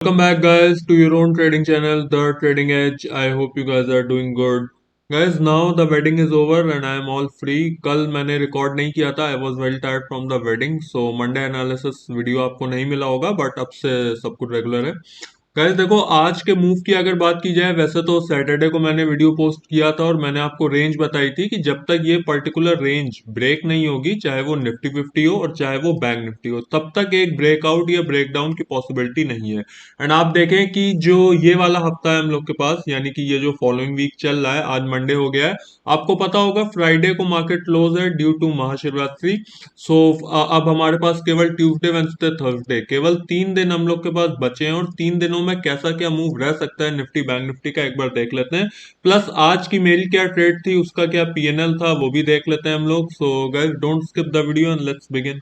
Welcome back, guys, to your own trading channel, The Trading Edge. I hope you guys are doing good. Guys, now the wedding is over and I am all free. कल मैंने record नहीं किया था. I was very tired from the wedding, so Monday analysis video आपको नहीं मिला होगा, but अब से सब कुछ रेगुलर है. गाइस देखो, आज के मूव की अगर बात की जाए, वैसे तो सैटरडे को मैंने वीडियो पोस्ट किया था और मैंने आपको रेंज बताई थी कि जब तक ये पर्टिकुलर रेंज ब्रेक नहीं होगी, चाहे वो निफ्टी 50 हो और चाहे वो बैंक निफ्टी हो, तब तक एक ब्रेकआउट या ब्रेकडाउन की पॉसिबिलिटी नहीं है. एंड आप देखें कि जो ये वाला हफ्ता है हम लोग के पास, यानी कि ये जो फॉलोइंग वीक चल रहा है, आज मंडे हो गया है. आपको पता होगा फ्राइडे को मार्केट क्लोज है ड्यू टू महाशिवरात्रि. सो अब हमारे पास केवल ट्यूसडे, वेंसडे, थर्सडे, केवल 3 दिन हम लोग के पास बचे हैं और 3 दिनों में कैसा क्या मूव रह सकता है निफ्टी बैंक निफ्टी का एक बार देख लेते हैं. प्लस आज की मेरी क्या ट्रेड थी, उसका क्या पीएनएल था, वो भी देख लेते हैं हम लोग. So guys, don't skip the video and let's begin.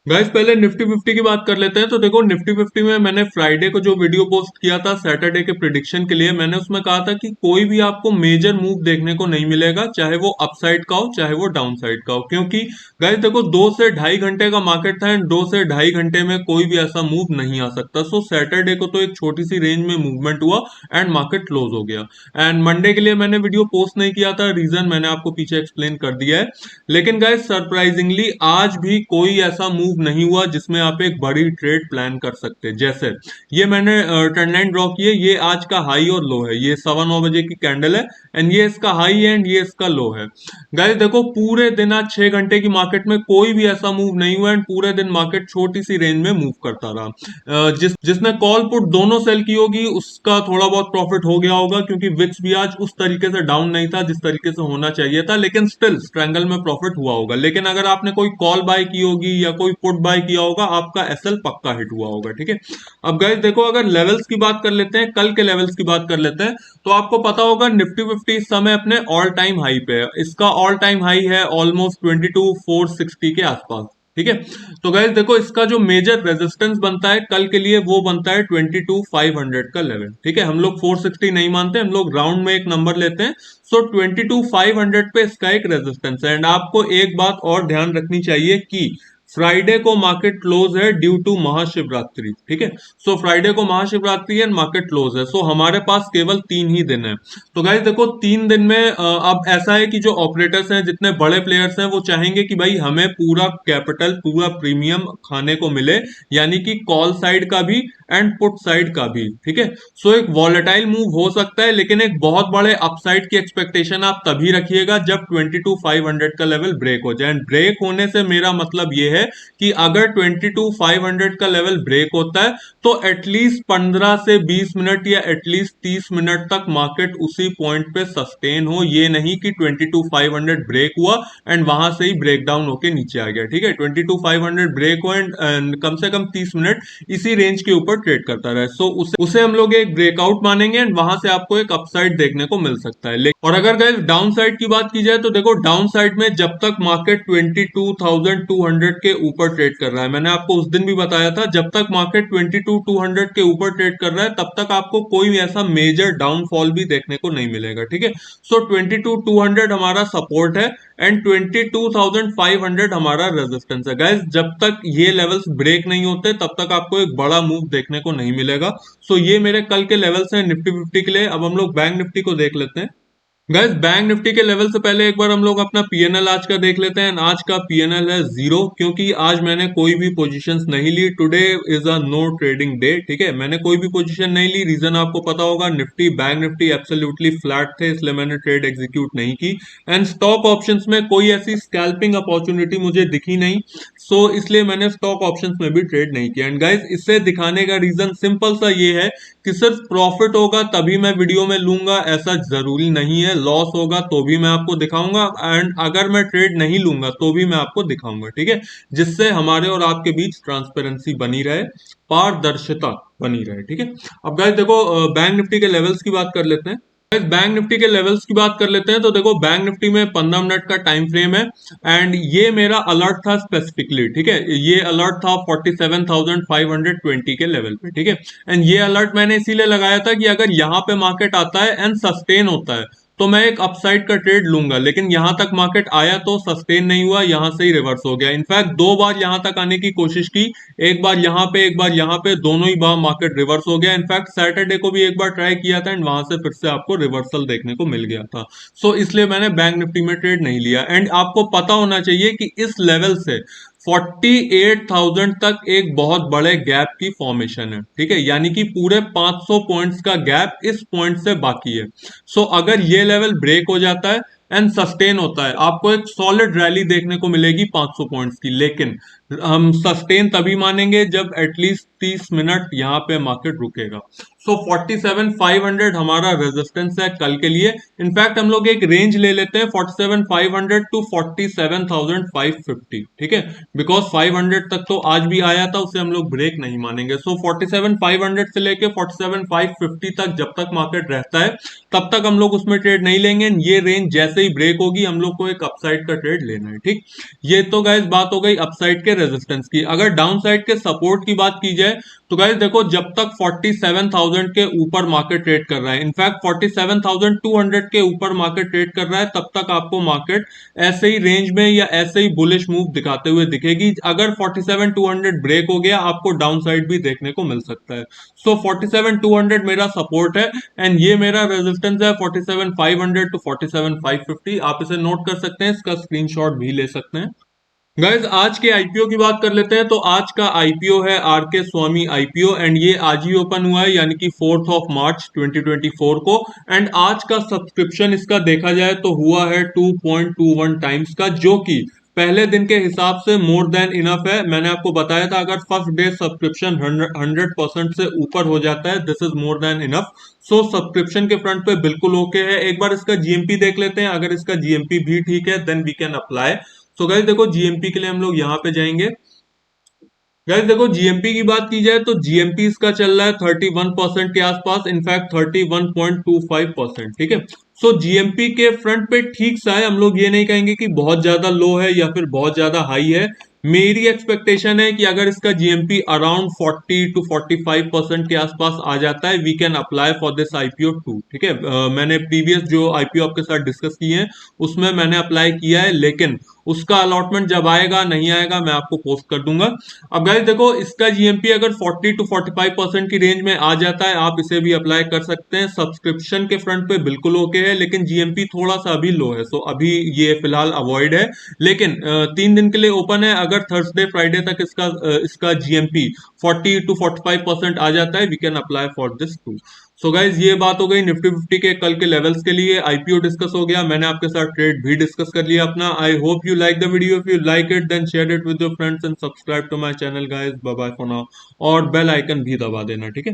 Guys, पहले निफ्टी 50 की बात कर लेते हैं. तो देखो, निफ्टी 50 में मैंने फ्राइडे को जो वीडियो पोस्ट किया था सैटरडे के प्रिडिक्शन के लिए, मैंने उसमें कहा था कि कोई भी आपको मेजर मूव देखने को नहीं मिलेगा, चाहे वो अपसाइड का हो चाहे वो डाउन साइड का हो. क्योंकि गाइस देखो, 2 से ढाई घंटे का मार्केट था एंड 2 से ढाई घंटे में कोई भी ऐसा मूव नहीं आ सकता. सो सैटरडे को तो एक छोटी सी रेंज में मूवमेंट हुआ एंड मार्केट क्लोज हो गया. एंड मंडे के लिए मैंने वीडियो पोस्ट नहीं किया था, रीजन मैंने आपको पीछे एक्सप्लेन कर दिया है. लेकिन गाइस, सरप्राइजिंगली आज भी कोई ऐसा मूव नहीं हुआ जिसमें आप एक बड़ी ट्रेड प्लान कर सकते. जैसे ये मैंने ट्रेंड लाइन ड्रॉ की है, ये आज का हाई और लो है, ये 9:15 की कैंडल है एंड ये इसका हाई है एंड ये इसका लो है. गाइस देखो, पूरे दिन आज 6 घंटे की मार्केट में कोई भी ऐसा मूव नहीं हुआ एंड पूरे दिन मार्केट छोटी सी रेंज में मूव करता रहा. जिसने कॉल पुट दोनों सेल की होगी उसका थोड़ा बहुत प्रॉफिट हो गया होगा, क्योंकि विक्स भी आज उस तरीके से डाउन नहीं था जिस तरीके से होना चाहिए था, लेकिन स्टिल स्ट्रैंगल में प्रॉफिट हुआ होगा. लेकिन अगर आपने कोई कॉल बाय की होगी या कोई पुट बाय किया होगा, आपका एसएल पक्का हिट हुआ होगा. ठीक है. अब गाइस देखो, अगर लेवल्स की बात कर लेते हैं, कल के लेवल्स की बात कर लेते हैं, तो आपको पता होगा निफ्टी 50 इस समय अपने ऑल टाइम हाई पे है. इसका ऑल टाइम हाई है ऑलमोस्ट 22,460 के आसपास. ठीक है. तो गाइस देखो, इसका जो मेजर रेजिस्टेंस बनता है कल के लिए, वो बनता है 22,500 का लेवल. ठीक है. हम लोग 460 नहीं मानते, हम लोग राउंड में एक नंबर लेते हैं. सो 22,500 पे इसका एक रेजिस्टेंस है. एंड आपको एक बात और ध्यान रखनी चाहिए कि फ्राइडे को मार्केट क्लोज है ड्यू टू महाशिवरात्रि. ठीक है. सो फ्राइडे को महाशिवरात्रि एंड मार्केट क्लोज है. सो हमारे पास केवल 3 ही दिन है. तो गाइस देखो, 3 दिन में अब ऐसा है कि जो ऑपरेटर्स हैं, जितने बड़े प्लेयर्स हैं, वो चाहेंगे कि भाई हमें पूरा कैपिटल, पूरा प्रीमियम खाने को मिले, यानी कि कॉल साइड का भी एंड पुट साइड का भी. ठीक है. सो एक वॉलेटाइल मूव हो सकता है, लेकिन एक बहुत बड़े अपसाइड की एक्सपेक्टेशन आप तभी रखिएगा जब 22,500 का लेवल ब्रेक हो जाए. ब्रेक होने से मेरा मतलब ये है कि अगर 22,500 का लेवल ब्रेक होता है तो एटलीस्ट 15 से 20 मिनट या एटलीस्ट 30 मिनट तक मार्केट उसी पॉइंट पे सस्टेन हो. ये नहीं कि 22,500 ब्रेक हुआ एंड वहां से ही ब्रेक डाउन होके नीचे आ गया. ठीक है. 22,500 ब्रेक हो एंड कम से कम 30 मिनट इसी रेंज के ऊपर ट्रेड करता रहे. सो उसे हम लोग एक ब्रेकआउट मानेंगे एंड वहां से आपको एक अपसाइड देखने को मिल सकता है. और अगर गाइस डाउन साइड की बात की जाए, तो देखो, डाउन साइड में जब तक मार्केट 22,200 के ऊपर ट्रेड कर रहा है, मैंने आपको उस दिन भी बताया था, जब तक मार्केट 22,200 के ऊपर ट्रेड कर रहा है तब तक आपको कोई भी ऐसा मेजर डाउनफॉल भी देखने को नहीं मिलेगा. ठीक है. सो 22,200 हमारा सपोर्ट है एंड 22,500 हमारा रेजिस्टेंस है. गाइस, जब तक ये लेवल्स ब्रेक नहीं होते तब तक आपको एक बड़ा मूव देखने को नहीं मिलेगा. सो ये मेरे कल के लेवल्स हैं निफ्टी 50 के लिए. अब हम लोग बैंक निफ्टी को देख लेते हैं. गाइस, बैंक निफ्टी के लेवल से पहले एक बार हम लोग अपना पीएनएल आज का देख लेते हैं. आज का पीएनएल है 0, क्योंकि आज मैंने कोई भी पोजीशंस नहीं ली. Today is a no trading day. ठीक है. मैंने कोई भी पोजीशन नहीं ली. रीजन आपको पता होगा, Nifty bank Nifty absolutely flat थे, इसलिए मैंने ट्रेड एग्जीक्यूट नहीं की. एंड स्टॉक ऑप्शंस में कोई ऐसी स्कैल्पिंग अपॉर्चुनिटी मुझे दिखी नहीं, सो इसलिए मैंने स्टॉक ऑप्शंस में भी ट्रेड नहीं किया. एंड गाइस, इससे दिखाने का रीजन सिंपल सा ये है कि सिर्फ प्रॉफिट होगा तभी मैं वीडियो में लूंगा, ऐसा जरूरी नहीं है. लॉस होगा तो भी मैं आपको दिखाऊंगा एंड अगर मैं ट्रेड नहीं लूंगा तो भी मैं आपको दिखाऊंगा. ठीक है. जिससे हमारे और आपके बीच ट्रांसपेरेंसी बनी रहे, पारदर्शिता बनी रहे. ठीक है. अब गाइस देखो, बैंक निफ्टी के लेवल्स की बात कर लेते हैं. बैंक निफ्टी के लेवल्स की बात कर लेते हैं. तो देखो, बैंक निफ्टी में 15 मिनट का टाइम फ्रेम है एंड ये मेरा अलर्ट था स्पेसिफिकली. ठीक है. ये अलर्ट था 47,520 के लेवल पे. ठीक है. एंड ये अलर्ट मैंने इसीलिए लगाया था कि अगर यहाँ पे मार्केट आता है एंड सस्टेन होता है, तो मैं एक अपसाइड का ट्रेड लूंगा, लेकिन यहां तक मार्केट आया तो सस्टेन नहीं हुआ, यहां से ही रिवर्स हो गया। इनफैक्ट दो बार यहां तक आने की कोशिश की, एक बार यहां पे एक बार यहां पे, दोनों ही बार मार्केट रिवर्स हो गया। इनफैक्ट सैटरडे को भी एक बार ट्राई किया था एंड वहां से फिर से आपको रिवर्सल देखने को मिल गया था। सो इसलिए मैंने बैंक निफ्टी में ट्रेड नहीं लिया। एंड आपको पता होना चाहिए कि इस लेवल से 48,000 तक एक बहुत बड़े गैप की फॉर्मेशन है, ठीक है, यानी कि पूरे 500 पॉइंट्स का गैप इस पॉइंट से बाकी है। सो अगर ये लेवल ब्रेक हो जाता है एंड सस्टेन होता है, आपको एक सॉलिड रैली देखने को मिलेगी 500 पॉइंट्स की। लेकिन हम सस्टेन तभी मानेंगे जब एटलीस्ट 30 मिनट यहाँ पे मार्केट रुकेगा। सो 47,500 हमारा रेजिस्टेंस है कल के लिए। इनफैक्ट हम लोग एक रेंज ले लेते हैं 47,500 टू 47,550, ठीक है, बिकॉज 500 तक तो आज भी आया था, उसे हम लोग ब्रेक नहीं मानेंगे। सो 47,500 से लेके 47,550 तक जब तक मार्केट रहता है तब तक हम लोग उसमें ट्रेड नहीं लेंगे। ये रेंज जैसे ही ब्रेक होगी हम लोग को एक अपसाइड का ट्रेड लेना है, ठीक। ये तो गाइस बात हो गई अपसाइड के रेजिस्टेंस की। अगर डाउन साइड के सपोर्ट की बात की जाए तो गाइस देखो, जब तक 47,000 के ऊपर मार्केट ट्रेड कर रहा है, इनफैक्ट 47,200 के ऊपर मार्केट ट्रेड कर रहा है, तब तक आपको मार्केट ऐसे ही रेंज में या ऐसे ही बुलिश मूव दिखाते हुए दिखेगी। अगर 47,200 ब्रेक हो गया, आपको डाउन साइड भी देखने को मिल सकता है। सो 47,200 मेरा सपोर्ट है एंड ये मेरा रेजिस्टेंस है 47,500 टू 47,550। आप इसे नोट कर सकते हैं, इसका स्क्रीनशॉट भी ले सकते हैं। गाइज आज के आईपीओ की बात कर लेते हैं। तो आज का आईपीओ है आर के स्वामी आईपीओ एंड ये आज ही ओपन हुआ है, यानी कि 4 मार्च 2024 को। एंड आज का सब्सक्रिप्शन इसका देखा जाए तो हुआ है 2.21 टाइम्स का, जो कि पहले दिन के हिसाब से मोर देन इनफ है। मैंने आपको बताया था अगर फर्स्ट डे सब्सक्रिप्शन 100% से ऊपर हो जाता है, this is more than enough. So subscription के फ्रंट पे बिल्कुल ओके है। एक बार इसका जीएमपी देख लेते हैं, अगर इसका जीएमपी भी ठीक है then we can apply. So guys देखो, जीएमपी के लिए हम लोग यहाँ पे जाएंगे। गाइस देखो, जीएमपी की बात की जाए तो जीएमपी इसका चल रहा है 31% के आसपास, इनफैक्ट 31.25%, ठीक है। सो जीएमपी के फ्रंट पे ठीक सा है, हम लोग ये नहीं कहेंगे कि बहुत ज्यादा लो है या फिर बहुत ज्यादा हाई है। मेरी एक्सपेक्टेशन है कि अगर इसका जीएमपी अराउंड 40 टू 45% के आसपास आ जाता है, we can apply for this IPO too, ठीक है। मैंने प्रीवियस जो आईपीओ आपके साथ डिस्कस किए हैं उसमें मैंने अप्लाई किया है, लेकिन उसका अलॉटमेंट जब आएगा नहीं आएगा मैं आपको पोस्ट कर दूंगा। अब गाइस देखो, इसका जीएमपी अगर 40 टू 45% की रेंज में आ जाता है, आप इसे भी अप्लाई कर सकते हैं। सब्सक्रिप्शन के फ्रंट पे बिल्कुल ओके है, लेकिन जीएमपी थोड़ा सा अभी लो है, सो अभी ये फिलहाल अवॉइड है। लेकिन 3 दिन के लिए ओपन है, अगर थर्सडे फ्राइडे तक इसका जीएमपी 40 टू 45% आ जाता है, we can apply for this too. So guys ये बात हो गई निफ्टी 50 के कल के लेवल्स के लिए। आईपीओ डिस्कस हो गया, मैंने आपके साथ ट्रेड भी डिस्कस कर लिया अपना। I hope you like the video. If you like it then share it with your friends and subscribe to my channel guys. Bye bye for now, और बेल आइकन भी दबा देना, ठीक है।